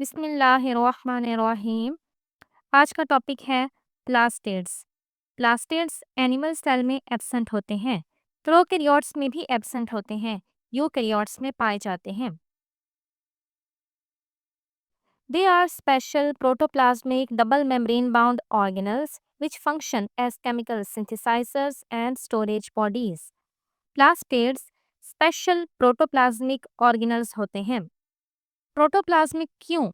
बिस्मिल्लाहिर्रहमानिर्रहीम। आज का टॉपिक है प्लास्टिड्स। प्लास्टिड्स एनिमल सेल में एब्सेंट होते हैं, प्रोकैरियोट्स में भी एब्सेंट होते हैं, यूकैरियोट्स में पाए जाते हैं। They are special protoplasmic double membrane bound organelles which function as chemical synthesizers and storage bodies. Plastids special protoplasmic organelles होते हैं। प्रोटोप्लाज्मिक क्यों?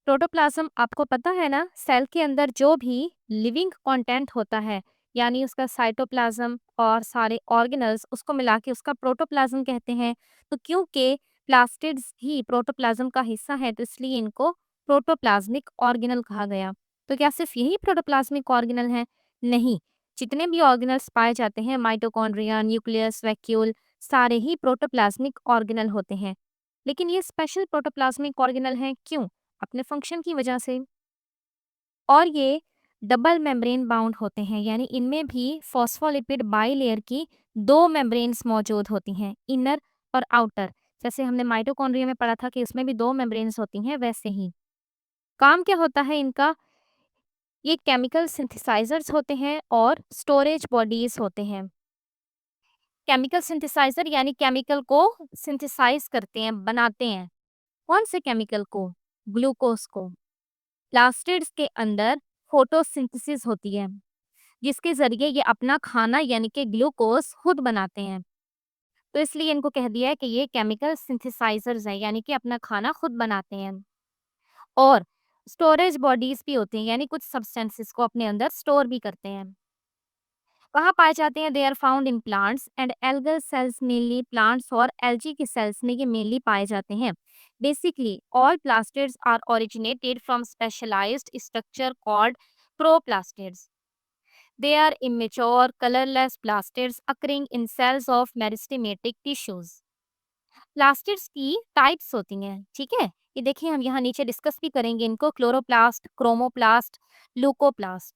प्रोटोप्लाज्म आपको पता है ना, सेल के अंदर जो भी लिविंग कंटेंट होता है, यानी उसका साइटोप्लाज्म और सारे ऑर्गेनल्स, उसको मिला के उसका प्रोटोप्लाज्म कहते हैं। तो क्योंकि प्लास्टिड्स ही प्रोटोप्लाज्म का हिस्सा है, तो इसलिए इनको प्रोटोप्लाज्मिक ऑर्गेनल कहा गया। तो क्या सिर्फ यही प्रोटोप्लाज्मिक ऑर्गेनल है? नहीं, जितने भी ऑर्गेनल्स पाए जाते हैं, माइटोकॉन्ड्रिया, न्यूक्लियस, वैक्यूल, सारे ही प्रोटोप्लाज्मिक ऑर्गेनल होते हैं। लेकिन ये स्पेशल प्रोटोप्लाज्मिक ऑर्गेनल हैं क्यों? अपने फंक्शन की वजह से। और ये डबल मेम्ब्रेन बाउंड होते हैं, यानी इनमें भी फॉस्फोलिपिड बाइलेयर की दो मेम्ब्रेन्स मौजूद होती हैं, इनर और आउटर। जैसे हमने माइटोकॉन्ड्रिया में पढ़ा था कि इसमें भी दो मेम्ब्रेन्स होती हैं, वैसे ही काम क्या होता है इनका? ये केमिकल सिंथेसाइजर्स होते हैं और स्टोरेज बॉडीज होते हैं। केमिकल सिंथेसाइजर यानी केमिकल को सिंथेसाइज करते हैं, बनाते हैं। कौन से केमिकल को? ग्लूकोज को। प्लास्टिड्स के अंदर फोटोसिंथेसिस होती है, जिसके जरिए ये अपना खाना यानी कि ग्लूकोज खुद बनाते हैं। तो इसलिए इनको कह दिया है कि ये केमिकल सिंथेसाइजर्स हैं, यानी कि अपना खाना खुद बनाते हैं। और स्टोरेज बॉडीज भी होती हैं, यानी कुछ सब्सटेंसेस को अपने अंदर स्टोर भी करते हैं। कहाँ पाए जाते हैं? They are found in plants and algal cells, mainly plants और एल्गी के सेल्स में ये मेनली पाए जाते हैं। Basically all plastids are originated from specialised structure called proplastids. They are immature, colorless plastids occurring in cells of meristematic tissues. Plastids की types होती हैं, ठीक है। ये देखिए, हम यहाँ नीचे डिस्कस भी करेंगे इनको: क्लोरोप्लास्ट, क्रोमोप्लास्ट, लूकोप्लास्ट।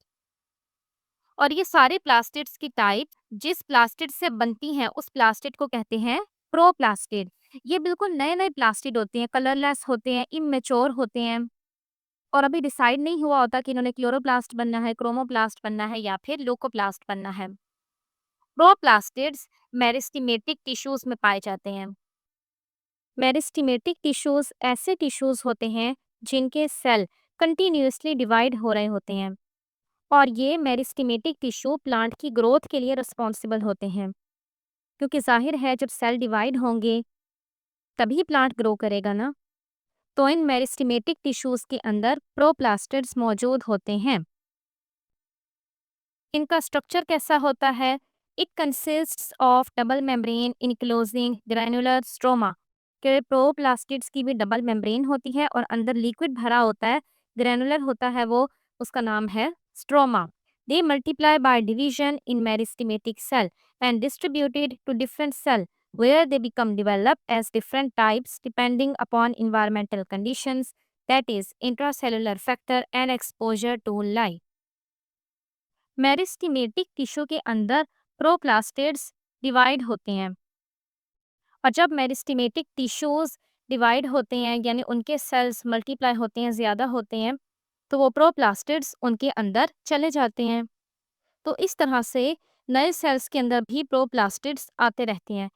और ये सारे प्लास्टिड्स की टाइप जिस प्लास्टिड से बनती हैं, उस प्लास्टिड को कहते हैं प्रोप्लास्टिड। ये बिल्कुल नए नए प्लास्टिड होते हैं, कलरलेस होते हैं, इमेच्योर होते हैं, और अभी डिसाइड नहीं हुआ होता कि इन्होंने क्लोरोप्लास्ट बनना है, क्रोमोप्लास्ट बनना है या फिर लूकोप्लास्ट बनना है। प्रोप्लास्टिड्स मेरिस्टेमेटिक टिश्यूज में पाए जाते हैं। मेरिस्टेमेटिक टिश्यूज ऐसे टिश्यूज होते हैं जिनके सेल कंटिन्यूअसली डिवाइड हो रहे होते हैं, और ये मेरिस्टेमेटिक टिश्यू प्लांट की ग्रोथ के लिए रिस्पॉन्सिबल होते हैं, क्योंकि जाहिर है जब सेल डिवाइड होंगे तभी प्लांट ग्रो करेगा ना। तो इन मेरिस्टेमेटिक टिश्यूज के अंदर प्रोप्लास्टिड्स मौजूद होते हैं। इनका स्ट्रक्चर कैसा होता है? It consists of double membrane enclosing granular stroma. के प्रोप्लास्टिड्स की भी डबल मेम्ब्रेन होती है और अंदर लिक्विड भरा होता है, ग्रैनुलर होता है वो, उसका नाम है stroma. They multiply by division in meristematic cell and distributed to different cell where they become developed as different types depending upon environmental conditions, that is intracellular factor and exposure to light. Meristematic tissue के अंदर प्रोप्लास्टिड्स divide होते हैं, और जब meristematic tissues divide होते हैं यानी उनके सेल्स मल्टीप्लाई होते हैं, ज़्यादा होते हैं, तो वो प्रोप्लास्टिड्स उनके अंदर चले जाते हैं। तो इस तरह से नए सेल्स के अंदर भी प्रोप्लास्टिड्स आते रहते हैं।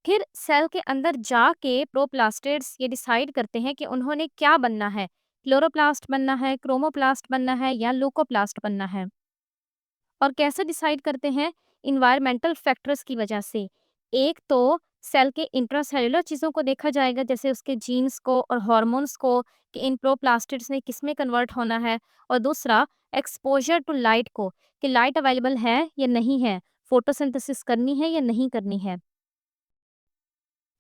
फिर सेल के अंदर जाके प्रोप्लास्टिड्स ये डिसाइड करते हैं कि उन्होंने क्या बनना है: क्लोरोप्लास्ट बनना है, क्रोमोप्लास्ट बनना है या लूकोप्लास्ट बनना है। और कैसे डिसाइड करते हैं? इन्वायरमेंटल फैक्टर्स की वजह से। एक तो सेल के इंट्रासेलुलर चीज़ों को देखा जाएगा, जैसे उसके जीन्स को और हार्मोन्स को, कि इन प्रोप्लास्टिड्स ने किस में कन्वर्ट होना है। और दूसरा एक्सपोजर टू लाइट को, कि लाइट अवेलेबल है या नहीं है, फोटोसिंथेसिस करनी है या नहीं करनी है।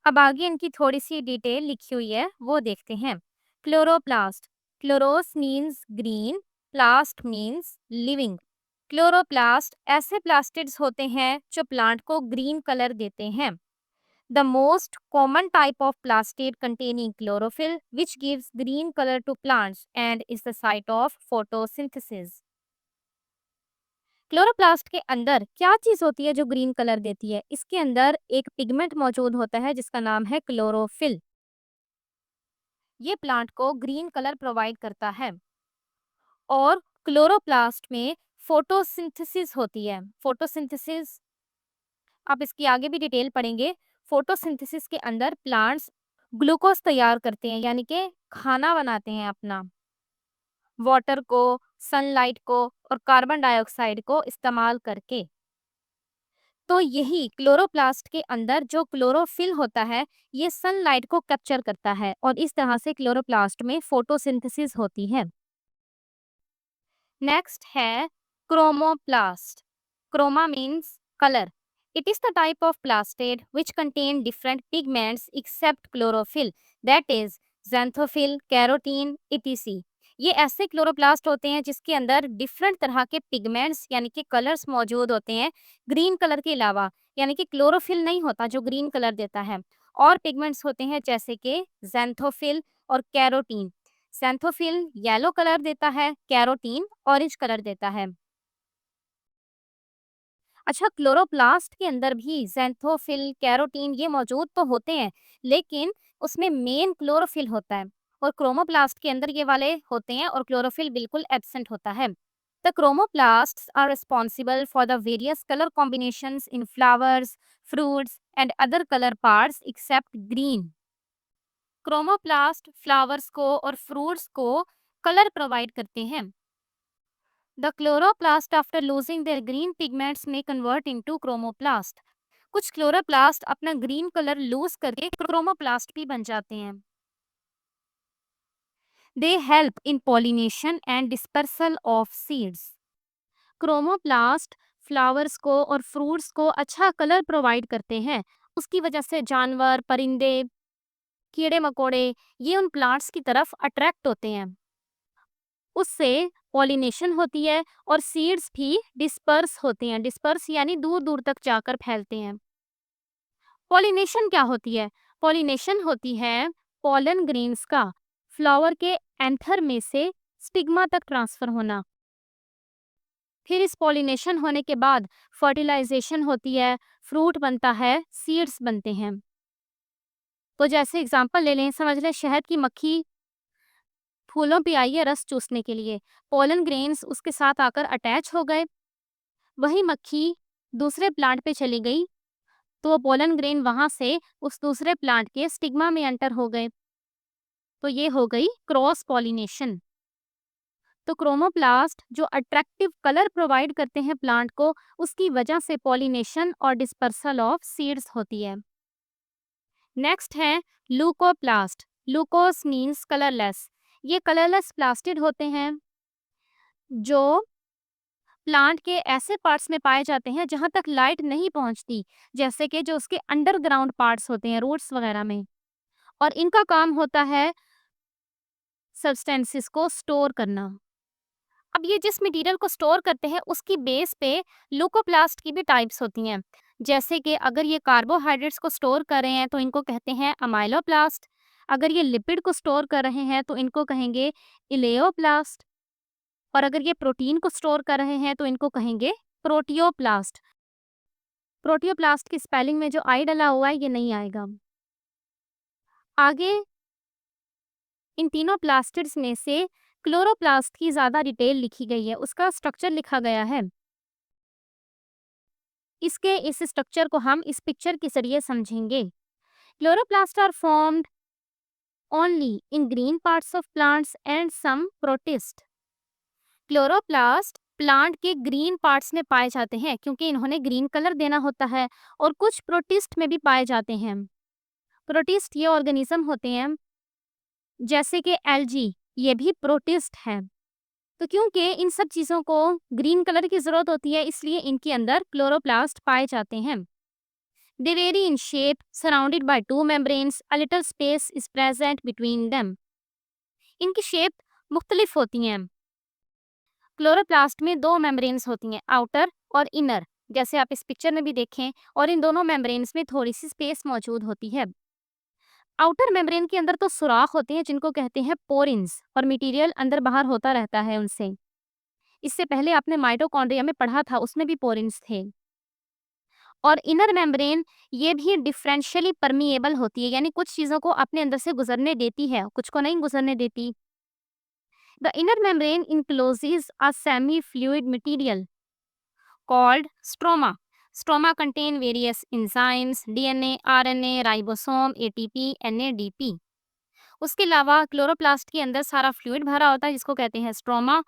अब आगे इनकी थोड़ी सी डिटेल लिखी हुई है, वो देखते हैं। Chloroplast, chloros means green, plast means living. Chloroplast ऐसे प्लास्टिड्स होते हैं जो प्लांट को ग्रीन कलर देते हैं। The most common type of plastid containing chlorophyll which gives green colour to plants and is the site of photosynthesis. Chloroplast के अंदर क्या चीज होती है जो ग्रीन कलर देती है? इसके अंदर एक पिगमेंट मौजूद होता है जिसका नाम है क्लोरोफिल। ये प्लांट को ग्रीन कलर प्रोवाइड करता है। और क्लोरोप्लास्ट में फोटोसिंथेसिस होती है। फोटोसिंथेसिस आप इसकी आगे भी डिटेल पढ़ेंगे। फोटोसिंथेसिस के अंदर प्लांट्स ग्लूकोज तैयार करते हैं, यानी कि खाना बनाते हैं अपना। वाटर को, सनलाइट को और कार्बन डाइऑक्साइड को इस्तेमाल करके। तो यही क्लोरोप्लास्ट के अंदर जो क्लोरोफिल होता है, ये सनलाइट को कैप्चर करता है और इस तरह से क्लोरोप्लास्ट में फोटोसिंथेसिस होती है। नेक्स्ट है chromoplast. Chroma means colour. It is the type of plastid which contain different pigments except chlorophyll, that is xanthophyll, carotene, etc. ये ऐसे क्लोरोप्लास्ट होते हैं जिसके अंदर डिफरेंट तरह के पिगमेंट्स यानी कि कलर्स मौजूद होते हैं, ग्रीन कलर के अलावा। यानी कि क्लोरोफिल नहीं होता जो ग्रीन कलर देता है, और पिगमेंट्स होते हैं जैसे कि xanthophyll और कैरोटीन। xanthophyll येलो कलर देता है, कैरोटीन ऑरेंज कलर देता है। अच्छा, क्लोरोप्लास्ट के अंदर भी xanthophyll, कैरोटीन ये मौजूद तो होते हैं, लेकिन उसमें मेन क्लोरोफिल होता है, और क्रोमोप्लास्ट के अंदर ये वाले होते हैं और क्लोरोफिल बिल्कुल एब्सेंट होता है। The chromoplasts are responsible for the various color combinations in flowers, fruits and other color parts except green. Chromoplast flowers को और फ्रूट्स को कलर प्रोवाइड करते हैं। The chloroplast after losing their green pigments may convert into chromoplast. कुछ chloroplast अपना green colour loose करके chromoplast भी बन जाते हैं। They help in pollination and dispersal of seeds. Chromoplast flowers को और फ्रूट्स को अच्छा कलर प्रोवाइड करते हैं। उसकी वजह से जानवर, परिंदे, कीड़े मकोड़े ये उन प्लांट्स की तरफ अट्रैक्ट होते हैं। उससे पॉलिनेशन होती है और सीड्स भी डिस्पर्स होते हैं। डिस्पर्स यानी दूर दूर तक जाकर फैलते हैं। पॉलिनेशन क्या होती है? पॉलिनेशन होती है पॉलन ग्रेन्स का फ्लावर के एंथर में से स्टिग्मा तक ट्रांसफर होना। फिर इस पॉलिनेशन होने के बाद फर्टिलाइजेशन होती है, फ्रूट बनता है, सीड्स बनते हैं। तो जैसे एग्जांपल ले लें, समझ लें शहद की मक्खी फूलों पे आई है रस चूसने के लिए, पोलन ग्रेन्स उसके साथ आकर अटैच हो गए, वही मक्खी दूसरे प्लांट पे चली गई, तो वो पोलन ग्रेन वहां से उस दूसरे प्लांट के स्टिग्मा में एंटर हो गए, तो ये हो गई क्रॉस पॉलिनेशन। तो क्रोमोप्लास्ट जो अट्रैक्टिव कलर प्रोवाइड करते हैं प्लांट को, उसकी वजह से पॉलिनेशन और डिस्पर्सल ऑफ सीड्स होती है। नेक्स्ट है लूकोप्लास्ट। लूकोस मीन्स कलरलेस। ये कलरलेस प्लास्टिड होते हैं जो प्लांट के ऐसे पार्ट्स में पाए जाते हैं जहां तक लाइट नहीं पहुंचती, जैसे कि जो उसके अंडरग्राउंड पार्ट्स होते हैं, रूट्स वगैरह में। और इनका काम होता है सब्सटेंसेस को स्टोर करना। अब ये जिस मटेरियल को स्टोर करते हैं उसकी बेस पे लूकोप्लास्ट की भी टाइप्स होती हैं। जैसे कि अगर ये कार्बोहाइड्रेट्स को स्टोर कर रहे हैं तो इनको कहते हैं अमाइलोप्लास्ट। अगर ये लिपिड को स्टोर कर रहे हैं तो इनको कहेंगे इलेओप्लास्ट। और अगर ये प्रोटीन को स्टोर कर रहे हैं तो इनको कहेंगे प्रोटियोप्लास्ट। प्रोटियोप्लास्ट की स्पेलिंग में जो आई डला हुआ है ये नहीं आएगा। आगे इन तीनों प्लास्टिड्स में से क्लोरोप्लास्ट की ज्यादा डिटेल लिखी गई है, उसका स्ट्रक्चर लिखा गया है। इसके इस स्ट्रक्चर को हम इस पिक्चर के जरिए समझेंगे। Chloroplasts are formed only in green parts of plants and some protist. Chloroplast plant के ग्रीन पार्ट्स में पाए जाते हैं क्योंकि इन्होंने ग्रीन कलर देना होता है, और कुछ प्रोटिस्ट में भी पाए जाते हैं। प्रोटिस्ट ये ऑर्गेनिज्म होते हैं जैसे कि एल्गी, ये भी प्रोटिस्ट हैं। तो क्योंकि इन सब चीज़ों को ग्रीन कलर की ज़रूरत होती है, इसलिए इनके अंदर क्लोरोप्लास्ट पाए जाते हैं। They vary in shape, surrounded by two membranes. A little space is present between them. इनकी शेप मुख्तलिफ होती हैं। क्लोरोप्लास्ट में दो मेम्ब्रेन्स होती हैं, आउटर और इनर, जैसे आप इस पिक्चर में भी देखें, और इन दोनों मेम्ब्रेन्स में थोड़ी सी स्पेस मौजूद होती है। आउटर मेम्ब्रेन के अंदर तो सुराख होते हैं जिनको कहते हैं पोरिन्स, और मटेरियल अंदर बाहर होता रहता है उनसे। इससे पहले आपने माइटोकॉन्ड्रिया में पढ़ा था, उसमें भी पोरिन्स थे। और इनर मेम्ब्रेन ये भी डिफरेंशियली परमिएबल होती है, यानी कुछ चीज़ों को अपने अंदर से गुजरने देती है, कुछ को नहीं गुजरने देती। The inner membrane encloses a semi fluid material called stroma. Stroma contain various enzymes, DNA, RNA, ribosome, ATP, NADP। उसके अलावा क्लोरोप्लास्ट के अंदर सारा फ्लूइड भरा होता है जिसको कहते हैं स्ट्रोमा।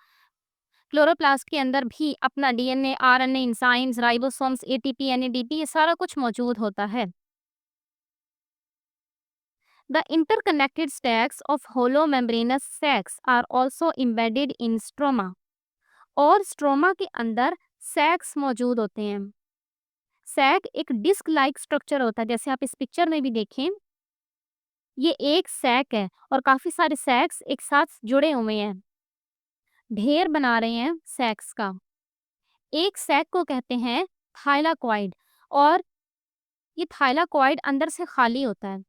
क्लोरोप्लास्ट के अंदर भी अपना DNA, RNA, enzymes, ribosomes, ATP, NADP ये सारा कुछ मौजूद होता है। The interconnected stacks of hollow membranous sacs are also embedded in stroma। और स्ट्रोमा के अंदर सैक्स मौजूद होते हैं। सैक एक डिस्क लाइक स्ट्रक्चर होता है, जैसे आप इस पिक्चर में भी देखें, ये एक सैक है और काफी सारे सैक्स एक साथ जुड़े हुए हैं, ढेर बना रहे हैं सैक्स का। एक सैक को कहते हैं थाइलाकॉइड और ये थाइलाकॉइड अंदर से खाली होता है,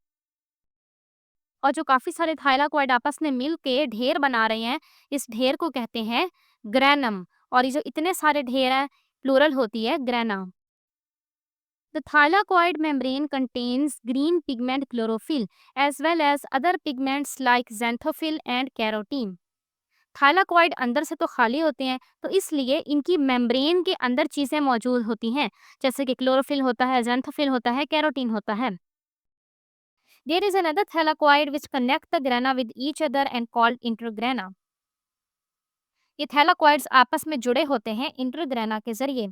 और जो काफी सारे थाइलाकॉइड आपस में मिल के ढेर बना रहे हैं, इस ढेर को कहते हैं ग्रैनम। और ये जो इतने सारे ढेर हैं, प्लूरल होती है grana. The thylakoid membrane contains green pigment chlorophyll as well as other pigments like xanthophyll and carotene। Thylakoid अंदर से तो खाली होते हैं, तो इसलिए इनकी मेम्ब्रेन के अंदर चीजें मौजूद होती हैं, जैसे कि क्लोरोफिल होता है, xanthophyll होता है, कैरोटीन होता है। There is another thylakoid which connect the grana with each other and called intergrana। ये थैलाकॉइड्स आपस में जुड़े होते हैं इंटरग्रेना के जरिए।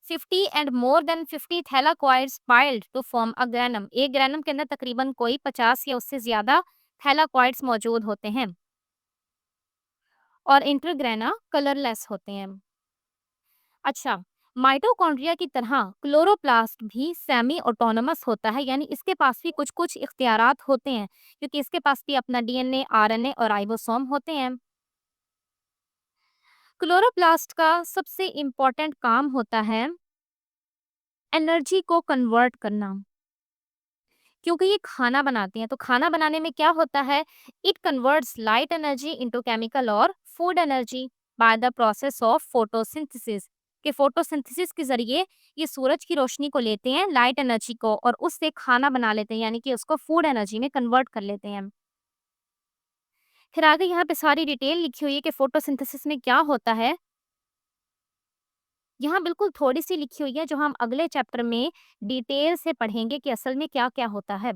50 and more than 50 thylakoids piled to form a granum। एक ग्रैनम के अंदर तकरीबन कोई 50 या उससे ज्यादा थैलाकॉइड्स मौजूद होते हैं और इंटरग्रेना कलरलेस होते हैं। अच्छा, माइटोकॉन्ड्रिया की तरह क्लोरोप्लास्ट भी सेमी ऑटोनमस होता है, यानी इसके पास भी कुछ कुछ इख्तियारात होते हैं, क्योंकि इसके पास भी अपना DNA, RNA और राइबोसोम होते हैं। क्लोरोप्लास्ट का सबसे इम्पोर्टेंट काम होता है एनर्जी को कन्वर्ट करना, क्योंकि ये खाना बनाती हैं। तो खाना बनाने में क्या होता है, it converts light energy into chemical और food energy by the process of photosynthesis. के फोटोसिंथेसिस के जरिए ये सूरज की रोशनी को लेते हैं, लाइट एनर्जी को, और उससे खाना बना लेते हैं, यानी कि उसको फूड एनर्जी में कन्वर्ट कर लेते हैं। फिर आगे यहाँ पे सारी डिटेल लिखी हुई है कि फोटोसिंथेसिस में क्या होता है। यहाँ बिल्कुल थोड़ी सी लिखी हुई है जो हम अगले चैप्टर में डिटेल से पढ़ेंगे कि असल में क्या क्या होता है,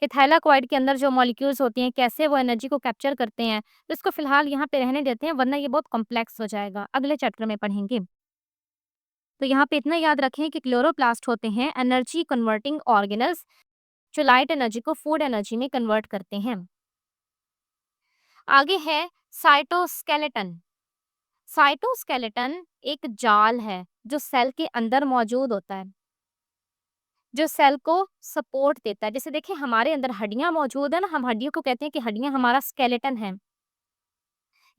कि थाइलाकॉइड के अंदर जो मॉलिक्यूल्स होती हैं कैसे वो एनर्जी को कैप्चर करते हैं। तो इसको फिलहाल यहाँ पे रहने देते हैं, वरना ये बहुत कॉम्प्लेक्स हो जाएगा, अगले चैप्टर में पढ़ेंगे। तो यहाँ पे इतना याद रखें कि क्लोरोप्लास्ट होते हैं एनर्जी कन्वर्टिंग ऑर्गेनल्स, जो लाइट एनर्जी को फूड एनर्जी में कन्वर्ट करते हैं। आगे है साइटोस्केलेटन। साइटोस्केलेटन एक जाल है जो सेल के अंदर मौजूद होता है, जो सेल को सपोर्ट देता है। जैसे देखिए हमारे अंदर हड्डियां मौजूद है ना, हम हड्डियों को कहते हैं कि हड्डियां हमारा स्केलेटन है।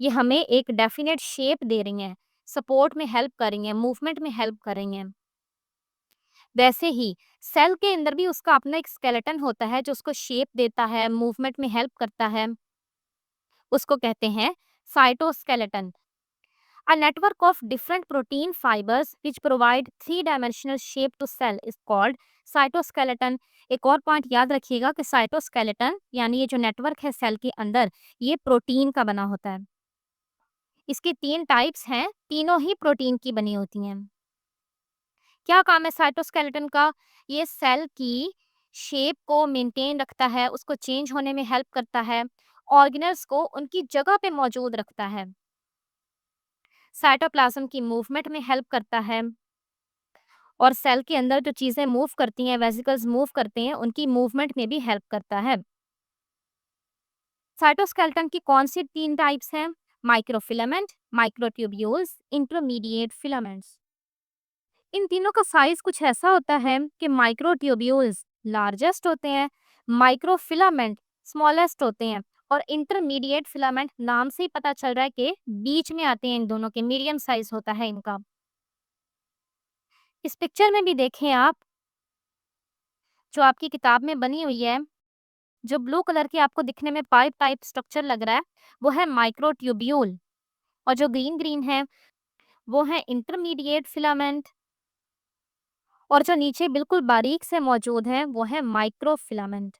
ये हमें एक डेफिनेट शेप दे रही हैं, सपोर्ट में हेल्प कर रही हैं, मूवमेंट में हेल्प कर रही हैं। वैसे ही सेल के अंदर भी उसका अपना एक स्केलेटन होता है जो उसको शेप देता है, मूवमेंट में हेल्प करता है, उसको कहते हैं cytoskeleton. A network of different protein fibers which provide three-dimensional shape to cell is called cytoskeleton। एक और पॉइंट याद रखिएगा कि साइटोस्केलेटन यानी ये जो नेटवर्क है सेल के अंदर, ये प्रोटीन का बना होता है। इसकी 3 टाइप्स हैं, तीनों ही प्रोटीन की बनी होती हैं। क्या काम है साइटोस्केलेटन का? ये सेल की शेप को मेंटेन रखता है, उसको चेंज होने में हेल्प करता है, ऑर्गेनल्स को उनकी जगह पे मौजूद रखता है, साइटोप्लाज्म की मूवमेंट में हेल्प करता है, और सेल के अंदर जो चीजें मूव करती हैं, वेसिकल्स मूव करते हैं, उनकी मूवमेंट में भी हेल्प करता है। साइटोस्केलेटन की कौन सी 3 टाइप्स हैं? Microfilament, microtubules, intermediate filaments. इन तीनों का साइज कुछ ऐसा होता है कि माइक्रोट्यूब्यूल्स लार्जेस्ट होते हैं, माइक्रोफिलामेंट स्मॉलेस्ट होते हैं, और इंटरमीडिएट फिलामेंट नाम से ही पता चल रहा है कि बीच में आते हैं, इन दोनों के मीडियम साइज होता है इनका। इस पिक्चर में भी देखें आप, जो आपकी किताब में बनी हुई है, जो ब्लू कलर की आपको दिखने में पाइप टाइप स्ट्रक्चर लग रहा है, वो है माइक्रोट्यूब्यूल, और जो ग्रीन ग्रीन है वो है इंटरमीडिएट फिलामेंट, और जो नीचे बिल्कुल बारीक से मौजूद है वो है microfilament.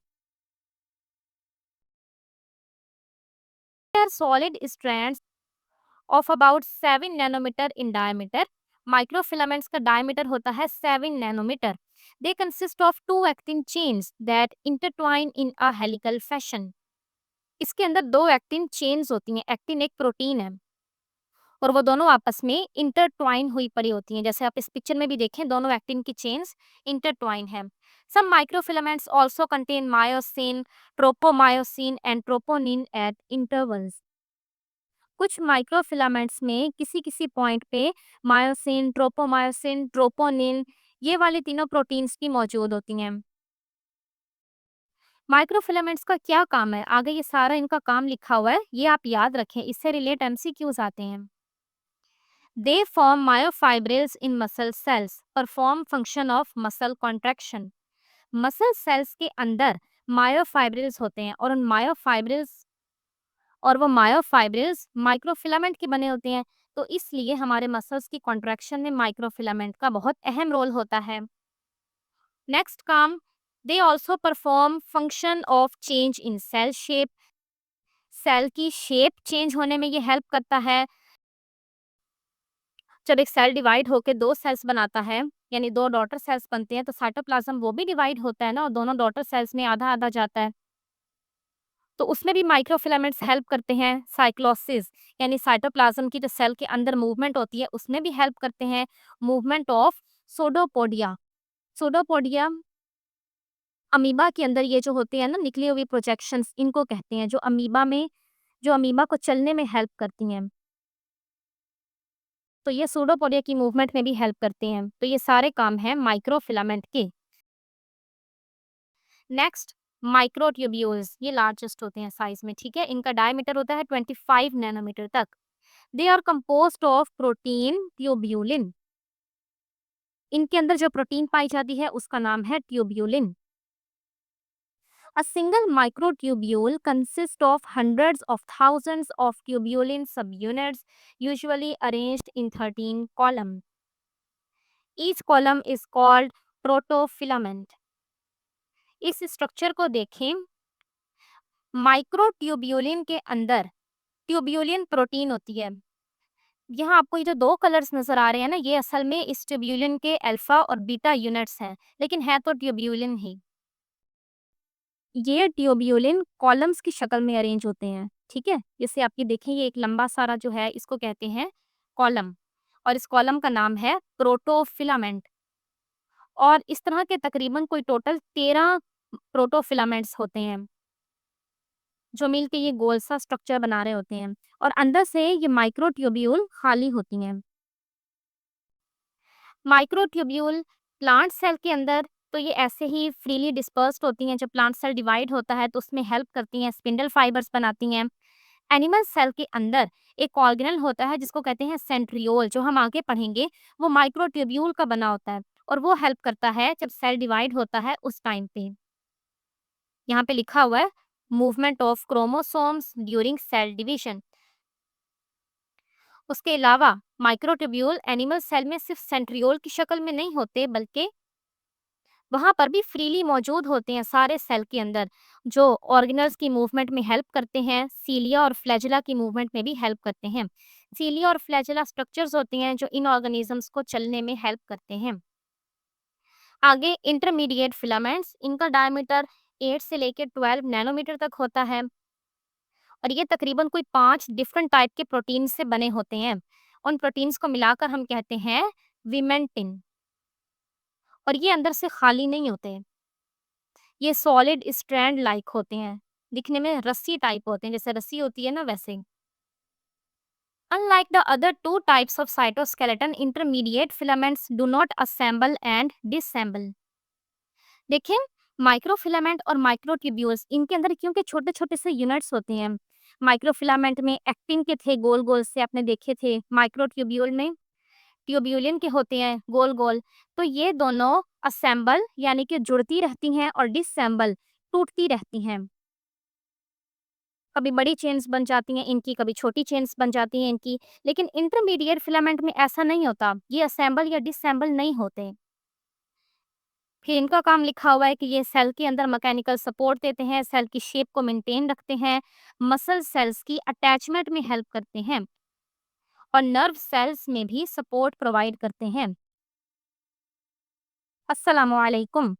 Are solid strands of about 7 nanometer in diameter. Microfilaments का डायमीटर होता है 7 nanometer. They consist of two actin chains that intertwine in a helical fashion. इसके अंदर दो एक्टिन चेन्स होती हैं। एक्टिन एक प्रोटीन है और वो दोनों आपस में इंटरट्वाइन हुई पड़ी होती हैं। जैसे आप इस पिक्चर में भी देखें, दोनों एक्टिन की चेन्स इंटरट्वाइन है। Some microfilaments also contain myosin, tropomyosin and troponin at intervals. कुछ माइक्रोफिलामेंट्स में किसी किसी पॉइंट पे मायोसिन, ट्रोपोमायोसिन, ट्रोपोनिन, ये वाली तीनों प्रोटीन्स भी मौजूद होती हैं। माइक्रोफिलामेंट्स का क्या काम है, आगे ये सारा इनका काम लिखा हुआ है, ये आप याद रखें, इससे रिलेट एमसीक्यूज आते हैं। They form myofibrils in muscle cells, perform function of muscle contraction. Muscle cells के अंदर मायोफाइब्रिल्स होते हैं और वो मायोफाइब्रिल्स माइक्रोफिलामेंट के बने होते हैं। तो इसलिए हमारे मसल्स की कॉन्ट्रैक्शन में माइक्रोफिलामेंट का बहुत अहम रोल होता है। नेक्स्ट काम, they also perform function of change in cell shape. Cell की शेप चेंज होने में ये हेल्प करता है। जब एक सेल डिवाइड होकर दो सेल्स बनाता है, यानी दो डॉटर सेल्स बनते हैं, तो साइटोप्लाज्म वो भी डिवाइड होता है ना, और दोनों डॉटर सेल्स में आधा आधा जाता है। तो उसमें भी माइक्रोफिलामेंट्स हेल्प करते हैं। साइक्लोसिस यानी साइटोप्लाज्म की जो सेल के अंदर मूवमेंट होती है, उसमें भी हेल्प करते हैं। Movement of pseudopodia. Pseudopodia amoeba के अंदर ये जो होते हैं ना निकली हुई प्रोजेक्शंस, इनको कहते हैं, जो अमीबा को चलने में हेल्प करती हैं। तो ये सूडोपोडिया की मूवमेंट में भी हेल्प करते हैं। तो ये सारे काम हैं माइक्रोफिलामेंट के। नेक्स्ट, माइक्रोट्यूब्यूल्स, ये लार्जेस्ट होते हैं साइज में, ठीक है। इनका डायमीटर होता है 25 नैनोमीटर तक। They are composed of protein tubulin. इनके अंदर जो प्रोटीन पाई जाती है उसका नाम है tubulin. A single microtubule consists of hundreds of thousands of tubulin subunits, usually arranged in 13 columns. Each column is called protofilament. इस स्ट्रक्चर को देखें, माइक्रोट्यूब्यूलिन के अंदर ट्यूब्यूलिन प्रोटीन होती है। यहाँ आपको ये जो दो कलर्स नजर आ रहे हैं ना, ये असल में इस ट्यूब्यूलिन के अल्फा और बीटा यूनिट्स हैं, लेकिन है तो ट्यूब्यूलिन ही। ये ट्यूब्यूलिन कॉलम्स की शक्ल में अरेंज होते हैं, ठीक है। जैसे आप ये देखें, ये एक लंबा सारा जो है इसको कहते हैं कॉलम, और इस कॉलम का नाम है प्रोटोफिलामेंट। और इस तरह के तकरीबन कोई टोटल 13 प्रोटोफिलामेंट्स होते हैं, जो मिलके ये गोल सा स्ट्रक्चर बना रहे होते हैं, और अंदर से ये माइक्रोट्यूब्यूल खाली होती हैं। माइक्रोट्यूब्यूल प्लांट सेल के अंदर तो ये ऐसे ही फ्रीली डिस्पर्स्ड होती हैं। जब प्लांट सेल डिवाइड होता है तो उसमें हेल्प करती हैं, स्पिंडल फाइबर्स बनाती हैं। एनिमल सेल के अंदर एक ऑर्गेनल होता है जिसको कहते हैं सेंट्रियोल, जो हम आगे पढ़ेंगे, वो माइक्रोट्यूब्यूल का बना होता है, और वो हेल्प करता है जब सेल डिवाइड होता है उस टाइम पे। यहाँ पे लिखा हुआ है movement of chromosomes during cell division. उसके अलावा माइक्रोट्यूब्यूल एनिमल सेल में सिर्फ सेंट्रियोल की शक्ल में नहीं होते, बल्कि वहां पर भी फ्रीली मौजूद होते हैं सारे सेल के अंदर, जो ऑर्गेनल्स की मूवमेंट में हेल्प करते हैं। सीलिया और फ्लैजिला की मूवमेंट में भी हेल्प करते हैं। सीलिया और फ्लैजिला स्ट्रक्चर्स होते हैं जो इन ऑर्गेनिजम्स को चलने में हेल्प करते हैं। आगे इंटरमीडिएट फिलामेंट्स, इनका डायमीटर 8 से लेकर 12 नैनोमीटर तक होता है, और ये तकरीबन कोई 5 डिफरेंट टाइप के प्रोटीन से बने होते हैं। उन प्रोटीन्स को मिलाकर हम कहते हैं विमेंटिन, और ये अंदर से खाली नहीं होते। ये सॉलिड स्ट्रैंड लाइक होते हैं, दिखने में रस्सी टाइप होते हैं, जैसे रस्सी होती है ना वैसे। Unlike the other two types of cytoskeleton, intermediate filaments do not assemble and disassemble. देखिए, माइक्रोफिलामेंट और माइक्रोट्यूब्यूल्स, इनके अंदर क्योंकि छोटे छोटे से यूनिट्स होते हैं। माइक्रोफिलामेंट में एक्टिन के थे गोल गोल से, आपने देखे थे। माइक्रोट्यूब्यूल में ट्यूब्यूलिन के होते हैं गोल गोल। तो ये दोनों असेंबल यानी कि जुड़ती रहती हैं, और डिससेंबल टूटती रहती हैं। कभी बड़ी चेन्स बन जाती हैं इनकी, कभी छोटी चेन्स बन जाती हैं इनकी। लेकिन इंटरमीडिएट फिलामेंट में ऐसा नहीं होता, ये असेंबल या डिससेंबल नहीं होते। फिर इनका काम लिखा हुआ है कि ये सेल के अंदर मैकेनिकल सपोर्ट देते हैं, सेल की शेप को मेंटेन रखते हैं, मसल सेल्स की अटैचमेंट में हेल्प करते हैं और नर्व सेल्स में भी सपोर्ट प्रोवाइड करते हैं। अस्सलामुअलैकुम।